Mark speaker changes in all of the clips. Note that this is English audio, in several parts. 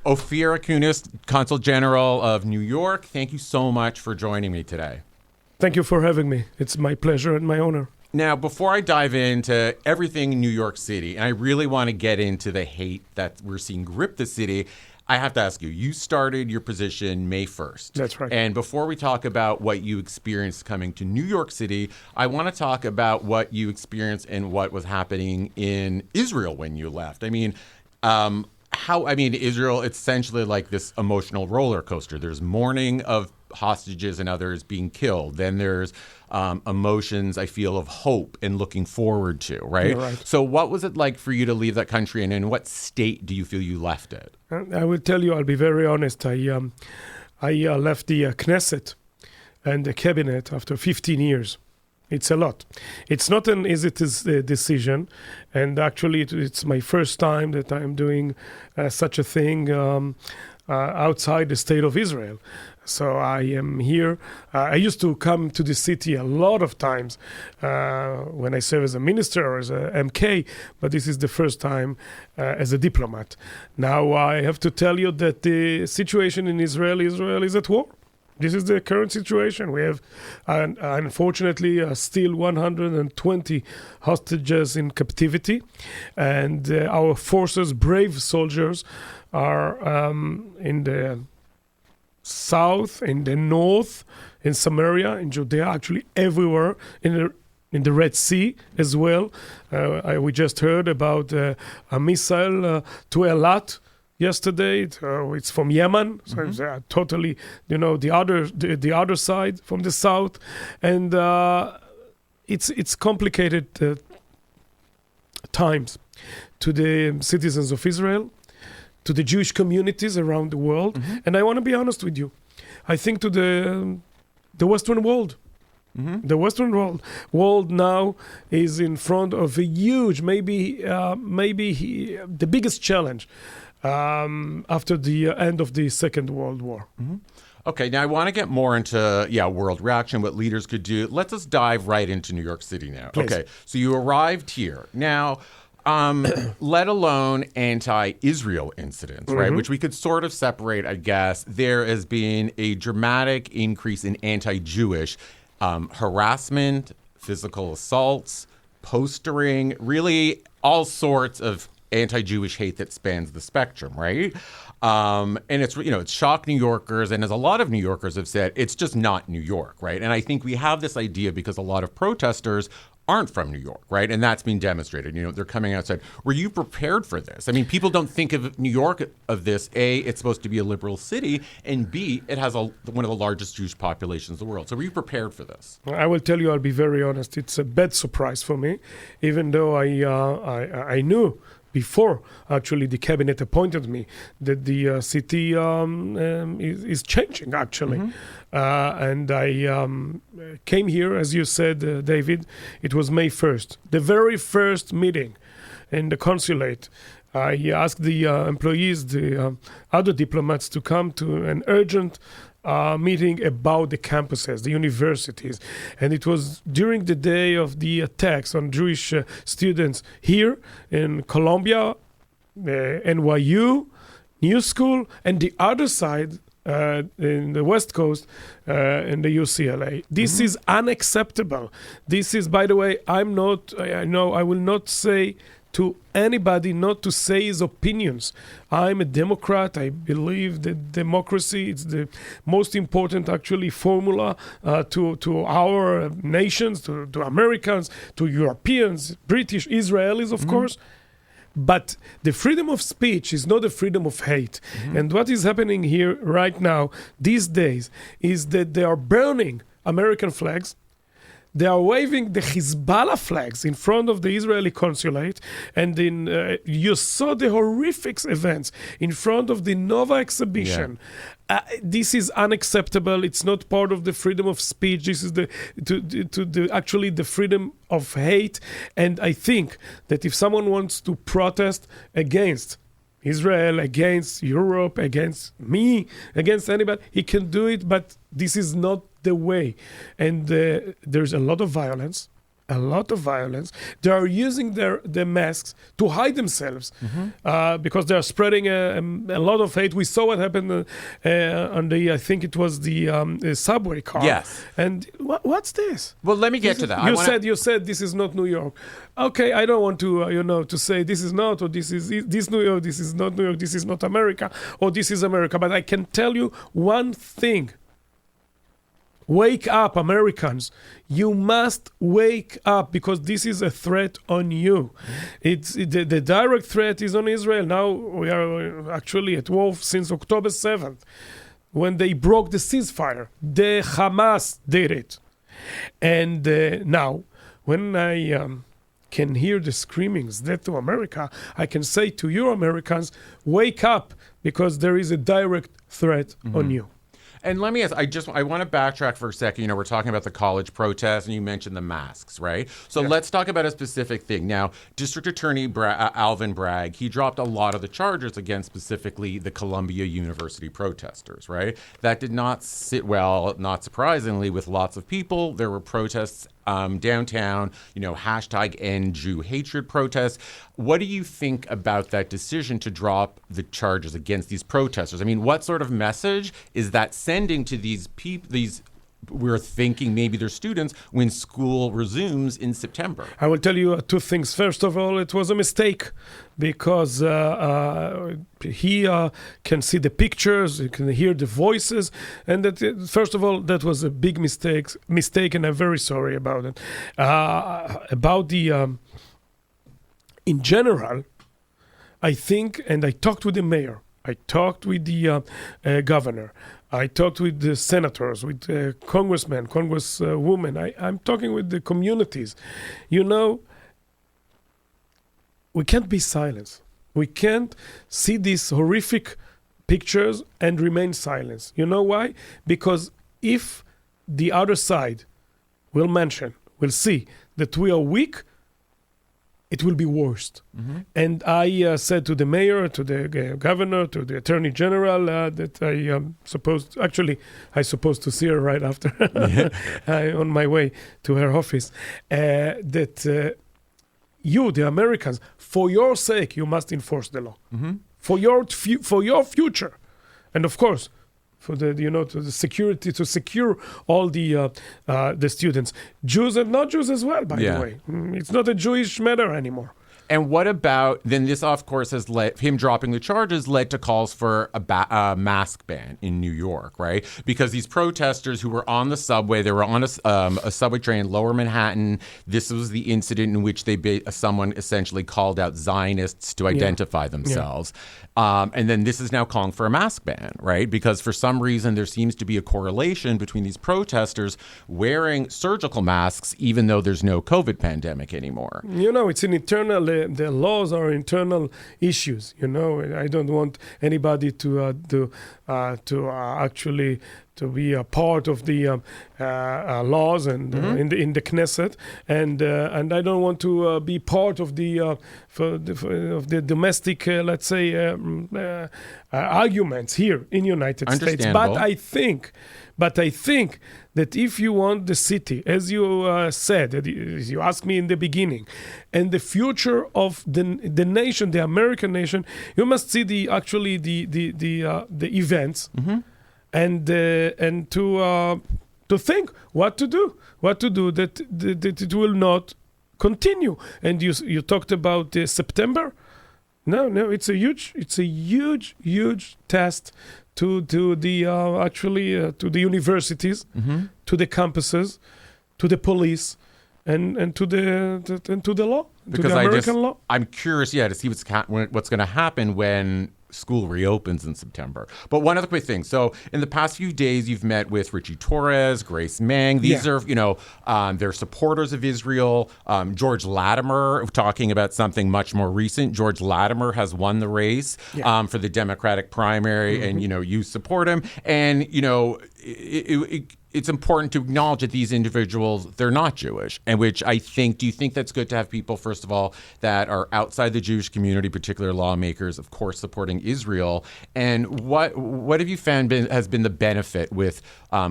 Speaker 1: Ofir Akunis, Consul General of New York, thank you so much for joining me today.
Speaker 2: Thank you for having me. It's my pleasure and my honor.
Speaker 1: Now, before I dive into everything in New York City, and I really want to get into the hate that we're seeing grip the city, I have to ask you, you started your position May 1st.
Speaker 2: That's right.
Speaker 1: And before we talk about what you experienced coming to New York City, I want to talk about what you experienced and what was happening in Israel when you left. I mean, Israel, it's essentially like this emotional roller coaster. There's mourning of hostages and others being killed. Then there's emotions, I feel, of hope and looking forward to, right?
Speaker 2: You're right.
Speaker 1: So what was it like for you to leave that country, and in what state do you feel you left it?
Speaker 2: I will tell you, I'll be very honest. I left the Knesset and the cabinet after 15 years. It's a lot. It's not an easy decision, and actually it's my first time that I'm doing such a thing outside the state of Israel. So I am here. I used to come to the city a lot of times when I serve as a minister or as a MK, but this is the first time as a diplomat. Now I have to tell you that the situation in Israel is at war. This is the current situation. We have, unfortunately, still 120 hostages in captivity, and our forces, brave soldiers, are in the south, in the north, in Samaria, in Judea, actually everywhere, in the Red Sea as well. We just heard about a missile to Eilat yesterday. It's from Yemen, so it's totally, the other side from the south, and it's complicated times to the citizens of Israel, to the Jewish communities around the world, and I want to be honest with you. I think to the Western world. The Western world now is in front of a huge, maybe the biggest challenge after the end of the Second World War.
Speaker 1: Okay, now I want to get more into world reaction, what leaders could do. Let's just dive right into New York City now.
Speaker 2: Please.
Speaker 1: Okay, so you arrived here. Now, let alone anti-Israel incidents, right, which we could sort of separate, I guess. There has been a dramatic increase in anti-Jewish harassment, physical assaults, postering, really all sorts of anti-Jewish hate that spans the spectrum, right? And it's shocked New Yorkers, and as a lot of New Yorkers have said, it's just not New York, right? And I think we have this idea because a lot of protesters aren't from New York, right? And that's been demonstrated. They're coming outside. Were you prepared for this? I mean, people don't think of New York of this. A, it's supposed to be a liberal city, and B, it has one of the largest Jewish populations in the world. So were you prepared for this?
Speaker 2: I will tell you, I'll be very honest. It's a bad surprise for me, even though I knew before actually the cabinet appointed me that the city is changing actually. And I came here, as you said, David, it was May 1st. The very first meeting in the consulate, I asked the employees, the other diplomats, to come to an urgent meeting about the campuses, the universities. And it was during the day of the attacks on Jewish students here in Columbia, NYU, New School, and the other side in the West Coast, in the UCLA. This is unacceptable. This is, by the way, I will not say to anybody not to say his opinions. I'm a Democrat. I believe that democracy is the most important, actually, formula to our nations, to Americans, to Europeans, British, Israelis, of course. But the freedom of speech is not the freedom of hate. And what is happening here right now, these days, is that they are burning American flags. They are waving the Hezbollah flags in front of the Israeli consulate, and you saw the horrific events in front of the Nova exhibition. This is unacceptable. It's not part of the freedom of speech. This is actually the freedom of hate. And I think that if someone wants to protest against Israel, against Europe, against me, against anybody, he can do it, but this is not the way. And there's a lot of violence a lot of violence. They are using their masks to hide themselves because they are spreading a lot of hate. We saw what happened on the, I think it was the subway car.
Speaker 1: Yes.
Speaker 2: And what's this?
Speaker 1: Well, let me get to that.
Speaker 2: You said this is not New York. Okay, I don't want to to say this is not, or this is this New York, this is not New York, this is not America, or this is America. But I can tell you one thing. Wake up, Americans. You must wake up because this is a threat on you. It's the direct threat is on Israel. Now we are actually at war since October 7th when they broke the ceasefire. The Hamas did it. And now when I can hear the screamings, death to America, I can say to you, Americans, wake up because there is a direct threat on you.
Speaker 1: And let me ask, I want to backtrack for a second. We're talking about the college protests, and you mentioned the masks, right? So let's talk about a specific thing. Now, District Attorney Alvin Bragg, he dropped a lot of the charges against specifically the Columbia University protesters, right? That did not sit well, not surprisingly, with lots of people. There were protests downtown, hashtag end Jew hatred protests. What do you think about that decision to drop the charges against these protesters? I mean, what sort of message is that sending to these people, we're thinking maybe they're students, when school resumes in September?
Speaker 2: I will tell you two things. First of all, it was a mistake because he can see the pictures, he can hear the voices, and first of all, that was a big mistake, and I'm very sorry about it. About the, in general, I think, and I talked with the mayor, I talked with the governor, I talked with the senators, with congressmen, congresswomen. I'm talking with the communities. We can't be silent. We can't see these horrific pictures and remain silent. You know why? Because if the other side will see that we are weak, it will be worse. And I said to the mayor, to the governor, to the attorney general that I supposed to see her right after on my way to her office, that you, the Americans, for your sake, you must enforce the law. For your future. And of course, for the to the security, to secure all the students, Jews and not Jews as well. By the way, it's not a Jewish matter anymore.
Speaker 1: And what about, then this, of course, has led, him dropping the charges led to calls for a mask ban in New York, right? Because these protesters who were on the subway, they were on a subway train in Lower Manhattan. This was the incident in which someone essentially called out Zionists to identify themselves. And then this is now calling for a mask ban, right? Because for some reason, there seems to be a correlation between these protesters wearing surgical masks, even though there's no COVID pandemic anymore.
Speaker 2: It's an internal, the laws are internal issues. I don't want anybody to actually to be a part of the laws and in the Knesset, and I don't want to be part of the domestic, let's say, arguments here in United States. But I think that if you want the city, as you said, as you asked me in the beginning, and the future of the nation, the American nation, you must see the events. And to think what to do that it will not continue. And you talked about September. No, it's a huge test to the universities, to the campuses, to the police, and to the law, because to the American law.
Speaker 1: I'm curious, to see what's going to happen when school reopens in September. But one other quick thing. So in the past few days, you've met with Richie Torres, Grace Meng. These are, they're supporters of Israel. George Latimer, talking about something much more recent. George Latimer has won the race for the Democratic primary, and, you support him. And, it's important to acknowledge that these individuals, they're not Jewish, and which I think, do you think that's good to have people, first of all, that are outside the Jewish community, particular lawmakers, of course, supporting Israel? And what have you found has been the benefit with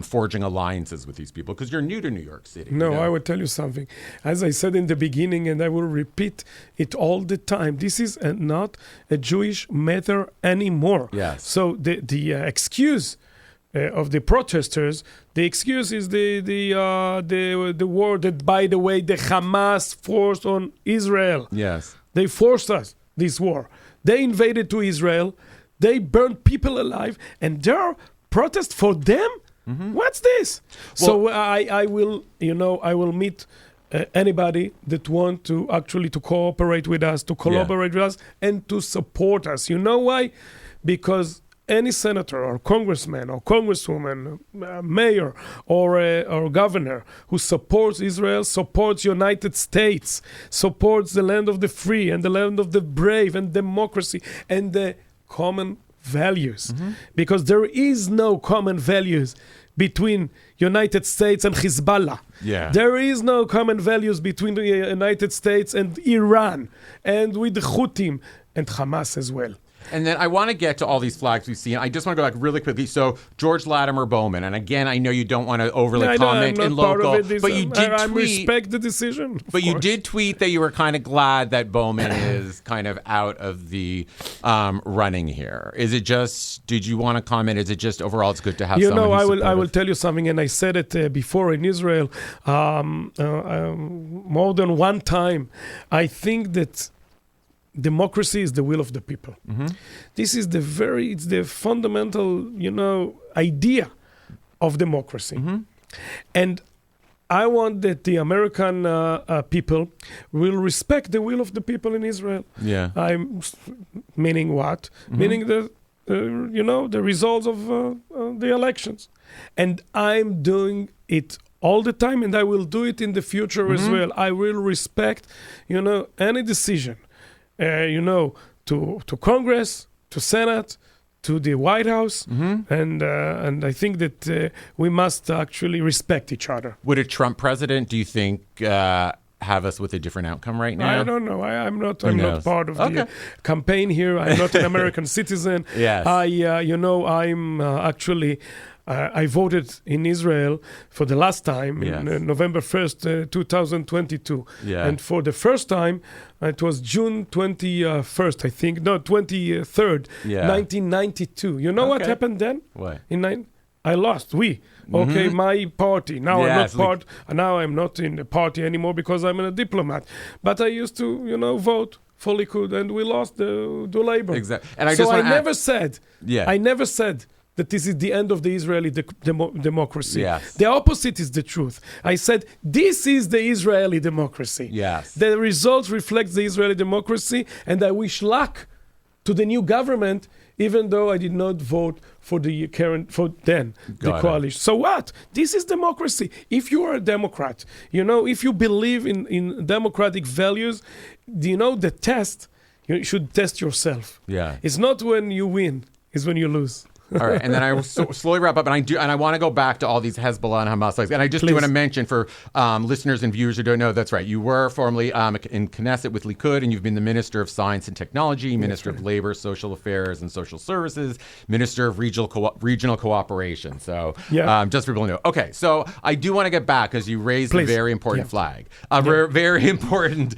Speaker 1: forging alliances with these people? Because you're new to New York City.
Speaker 2: No, I will tell you something. As I said in the beginning, and I will repeat it all the time, this is not a Jewish matter anymore.
Speaker 1: Yes.
Speaker 2: So the excuse of the protesters, the excuse is the war that, by the way, the Hamas forced on Israel.
Speaker 1: Yes.
Speaker 2: They forced us this war. They invaded to Israel. They burned people alive, and there are protests for them. Mm-hmm. What's this? Well, so I will meet anybody that want to actually to cooperate with us, to collaborate with us, and to support us. You know why? Because any senator or congressman or congresswoman, mayor or governor who supports Israel, supports United States, supports the land of the free and the land of the brave and democracy and the common values. Mm-hmm. Because there is no common values between United States and Hezbollah.
Speaker 1: Yeah.
Speaker 2: There is no common values between the United States and Iran and with the Houthim and Hamas as well.
Speaker 1: And then I want to get to all these flags we've seen. I just want to go back really quickly. So George Latimer Bowman, and again, I know you don't want to overly comment in local, but you did
Speaker 2: I
Speaker 1: tweet.
Speaker 2: respect the decision.
Speaker 1: But you did tweet that you were kind of glad that Bowman is kind of out of the running here. Is it just? Did you want to comment? Is it just overall? It's good to have.
Speaker 2: I will tell you something, and I said it before in Israel more than one time. I think that democracy is the will of the people. Mm-hmm. This is it's the fundamental, idea of democracy. Mm-hmm. And I want that the American people will respect the will of the people in Israel.
Speaker 1: Yeah.
Speaker 2: Meaning what? Mm-hmm. Meaning the results of the elections. And I'm doing it all the time, and I will do it in the future mm-hmm. as well. I will respect, any decision. To Congress, to Senate, to the White House, mm-hmm. and I think that we must actually respect each other.
Speaker 1: Would a Trump president, do you think, have us with a different outcome right now?
Speaker 2: I don't know. I'm not part of the campaign here. I'm not an American citizen.
Speaker 1: Yes.
Speaker 2: I'm actually. I voted in Israel for the last time in November 1st, 2022.
Speaker 1: Yeah.
Speaker 2: And for the first time, it was June 21st, I think. No, 23rd, 1992. You know what happened then?
Speaker 1: What?
Speaker 2: I lost. Mm-hmm. My party. Now I'm not in the party anymore because I'm a diplomat. But I used to, vote for Likud, and we lost the Labor.
Speaker 1: Exactly. And
Speaker 2: I never said that this is the end of the Israeli democracy.
Speaker 1: Yes.
Speaker 2: The opposite is the truth. I said, this is the Israeli democracy.
Speaker 1: Yes.
Speaker 2: The results reflect the Israeli democracy, and I wish luck to the new government, even though I did not vote for the coalition. So what? This is democracy. If you are a Democrat, if you believe in democratic values, the test, you should test yourself.
Speaker 1: Yeah.
Speaker 2: It's not when you win, it's when you lose.
Speaker 1: All right, and then I will slowly wrap up, and I want to go back to all these Hezbollah and Hamas flags. And I just do want to mention for listeners and viewers who don't know, that's right. You were formerly in Knesset with Likud, and you've been the Minister of Science and Technology, Minister of Labor, Social Affairs and Social Services, Minister of Regional Cooperation. So just for people to know. Okay, so I do want to get back because you raised a very important flag, very important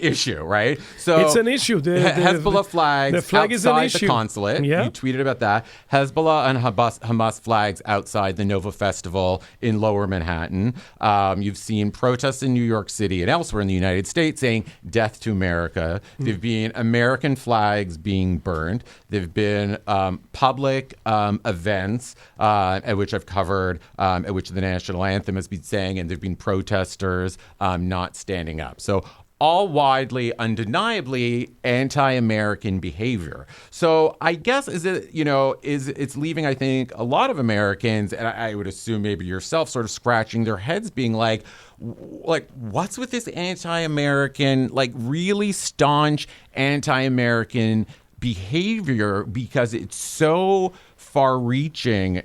Speaker 1: issue, right? So
Speaker 2: it's an issue.
Speaker 1: The Hezbollah flags
Speaker 2: the flag is an issue.
Speaker 1: The consulate. Yeah. You tweeted about that. Hezbollah and Hamas flags outside the Nova Festival in Lower Manhattan. You've seen protests in New York City and elsewhere in the United States saying death to America. There have been American flags being burned. There have been public events at which I've covered, at which the national anthem has been sang, and there have been protesters not standing up. So all widely, undeniably anti-American behavior. So I guess it's leaving, I think, a lot of Americans, and I would assume maybe yourself, sort of scratching their heads, being like, what's with this anti-American, really staunch anti-American behavior because it's so far-reaching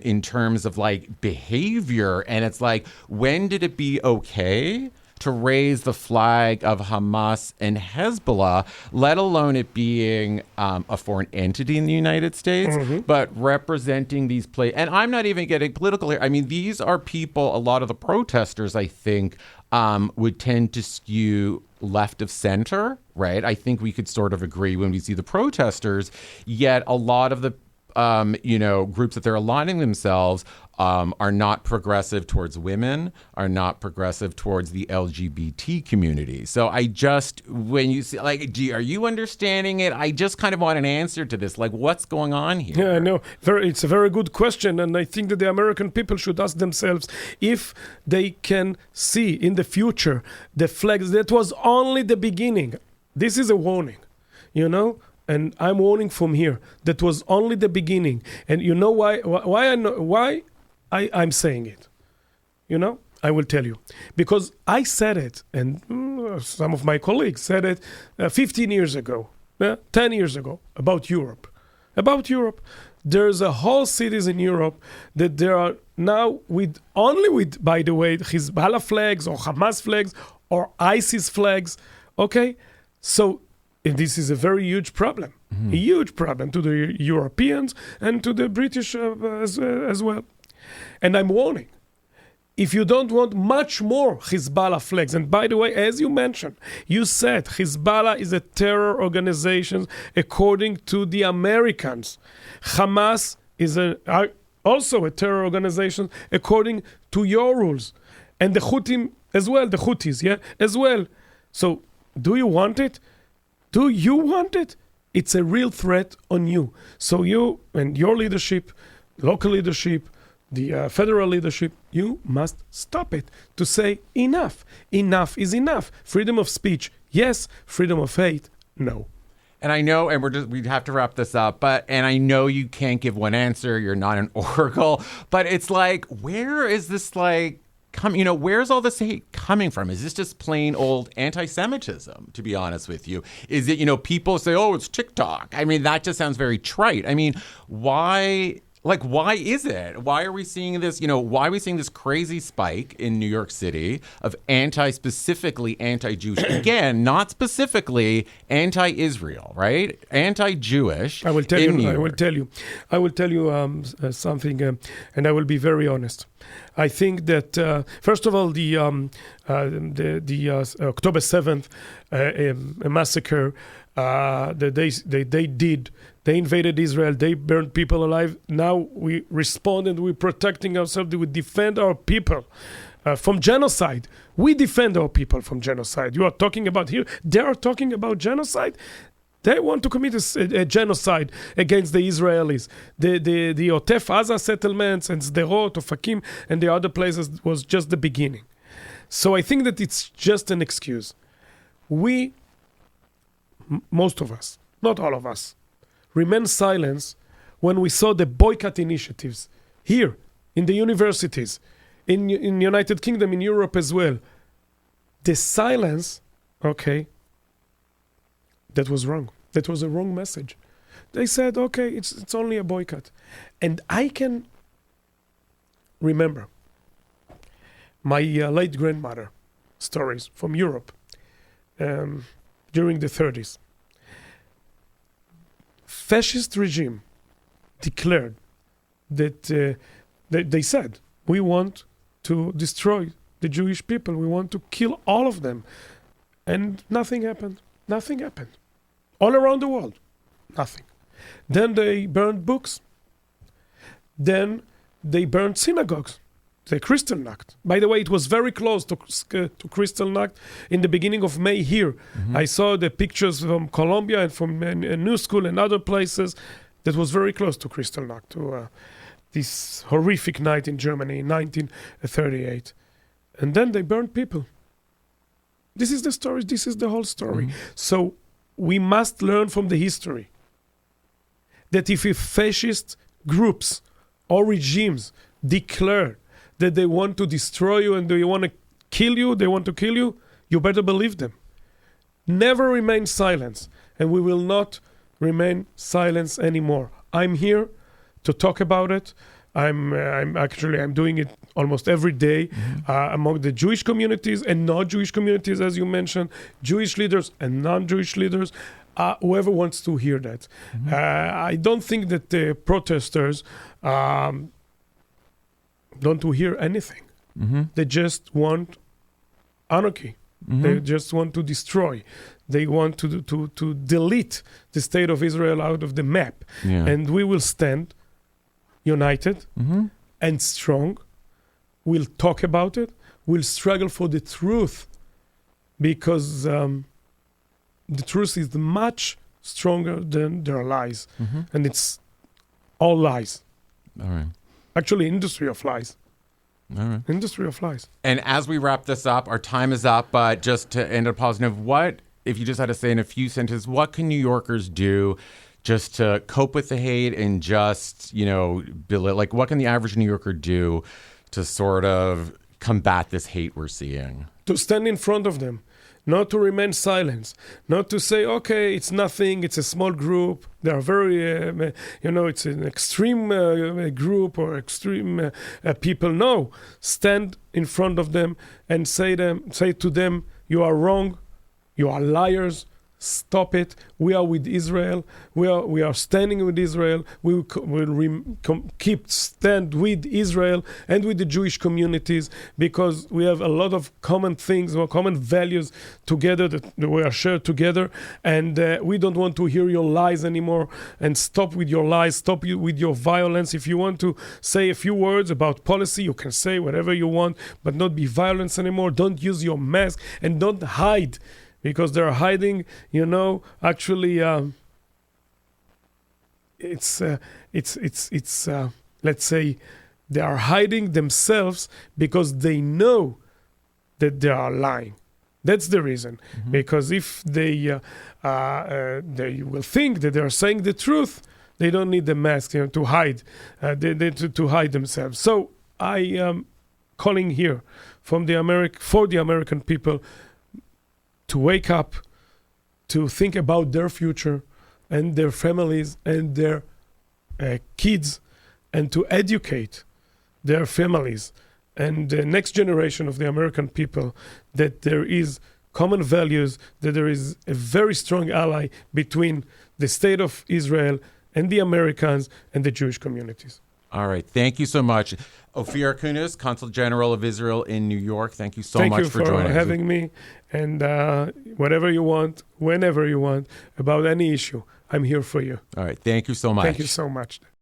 Speaker 1: in terms of like behavior, and it's like, when did it be okay to raise the flag of Hamas and Hezbollah, let alone it being a foreign entity in the United States, but representing these and I'm not even getting political here. I mean, these are people, a lot of the protesters, I think, would tend to skew left of center, right? I think we could sort of agree when we see the protesters, yet a lot of the groups that they're aligning themselves are not progressive towards women, are not progressive towards the LGBT community. So I just, when you see, like, are you understanding it? I just kind of want an answer to this. Like, what's going on here?
Speaker 2: Yeah, I know. It's a very good question. And I think that the American people should ask themselves if they can see in the future the flags. That was only the beginning. This is a warning, And I'm warning from here. That was only the beginning. And you know why I'm saying it? I will tell you. Because I said it, and some of my colleagues said it 15 years ago, 10 years ago, about Europe. There's a whole cities in Europe that there are now only with, by the way, Hezbollah flags or Hamas flags or ISIS flags. Okay? So this is a very huge problem. A huge problem to the Europeans and to the British as well. And I'm warning, if you don't want much more Hezbollah flags, and by the way, as you mentioned, you said Hezbollah is a terror organization according to the Americans. Hamas is also a terror organization according to your rules. And the Houthis as well, as well. So do you want it? Do you want it? It's a real threat on you. So you and your leadership, local leadership, the federal leadership, you must stop it. To say enough. Enough is enough. Freedom of speech, yes. Freedom of hate, no.
Speaker 1: And I know, and we'd have to wrap this up, and I know you can't give one answer. You're not an oracle, but it's like, where is this where's all this hate coming from? Is this just plain old anti-Semitism, to be honest with you? Is it, people say, oh, it's TikTok. I mean, that just sounds very trite. I mean, why is it? Why are we seeing this? Why are we seeing this crazy spike in New York City of specifically anti-Jewish? Again, not specifically anti-Israel, right? Anti-Jewish.
Speaker 2: I will tell you something, and I will be very honest. I think that first of all, the October 7th massacre that they invaded Israel. They burned people alive. Now we respond and we're protecting ourselves. We defend our people from genocide. We defend our people from genocide. You are talking about here. They are talking about genocide. They want to commit a genocide against the Israelis. The Otef Aza settlements and Sderot, Ofakim, and the other places was just the beginning. So I think that it's just an excuse. We, most of us, not all of us, remain silent when we saw the boycott initiatives here in the universities, in United Kingdom, in Europe as well. The silence, that was wrong. That was a wrong message. They said, it's only a boycott. And I can remember my late grandmother stories from Europe during the 30s. Fascist regime declared that they said, we want to destroy the Jewish people. We want to kill all of them. And nothing happened. Nothing happened. All around the world. Nothing. Then they burned books. Then they burned synagogues. The Kristallnacht. By the way, it was very close to Kristallnacht in the beginning of May here. Mm-hmm. I saw the pictures from Colombia and from New School and other places. That was very close to Kristallnacht, to this horrific night in Germany in 1938. And then they burned people. This is the story. This is the whole story. Mm-hmm. So we must learn from the history that if fascist groups or regimes declare that they want to destroy you and they want to kill you, you better believe them. Never remain silent, and we will not remain silent anymore. I'm here to talk about it. I'm doing it almost every day among the Jewish communities and non-Jewish communities, as you mentioned, Jewish leaders and non-Jewish leaders, whoever wants to hear that. I don't think that the protesters don't want to hear anything. They just want anarchy. They just want to destroy. They want to delete the state of Israel out of the map. And we will stand united and strong. We'll talk about it. We'll struggle for the truth, because the truth is much stronger than their lies. And it's all lies.
Speaker 1: All right.
Speaker 2: Actually, industry of lies.
Speaker 1: All right.
Speaker 2: Industry of lies.
Speaker 1: And as we wrap this up, our time is up, but just to end on a positive, what, if you just had to say in a few sentences, what can New Yorkers do just to cope with the hate and just, build it? Like, what can the average New Yorker do to sort of combat this hate we're seeing?
Speaker 2: To stand in front of them, not to remain silent, not to say, okay, it's nothing, it's a small group, they are very, it's an extreme group or extreme people. No, stand in front of them and say to them, you are wrong, you are liars, stop it. We are with Israel. We are standing with Israel. We will keep stand with Israel and with the Jewish communities, because we have a lot of common things or common values together that we are shared together. And we don't want to hear your lies anymore. And stop with your lies. Stop with your violence. If you want to say a few words about policy, you can say whatever you want, but not be violence anymore. Don't use your mask and don't hide. Because they're hiding, actually, let's say, they are hiding themselves because they know that they are lying. That's the reason. Because if they will think that they are saying the truth, they don't need the mask, to hide, to hide themselves. So I am calling here for the American people to wake up, to think about their future and their families and their kids, and to educate their families and the next generation of the American people that there is common values, that there is a very strong ally between the state of Israel and the Americans and the Jewish communities.
Speaker 1: All right. Thank you so much. Ofir Akunis, Consul General of Israel in New York. Thank you so much for joining us.
Speaker 2: Thank you for having me. And whatever you want, whenever you want, about any issue, I'm here for you.
Speaker 1: All right. Thank you so much.
Speaker 2: Thank you so much.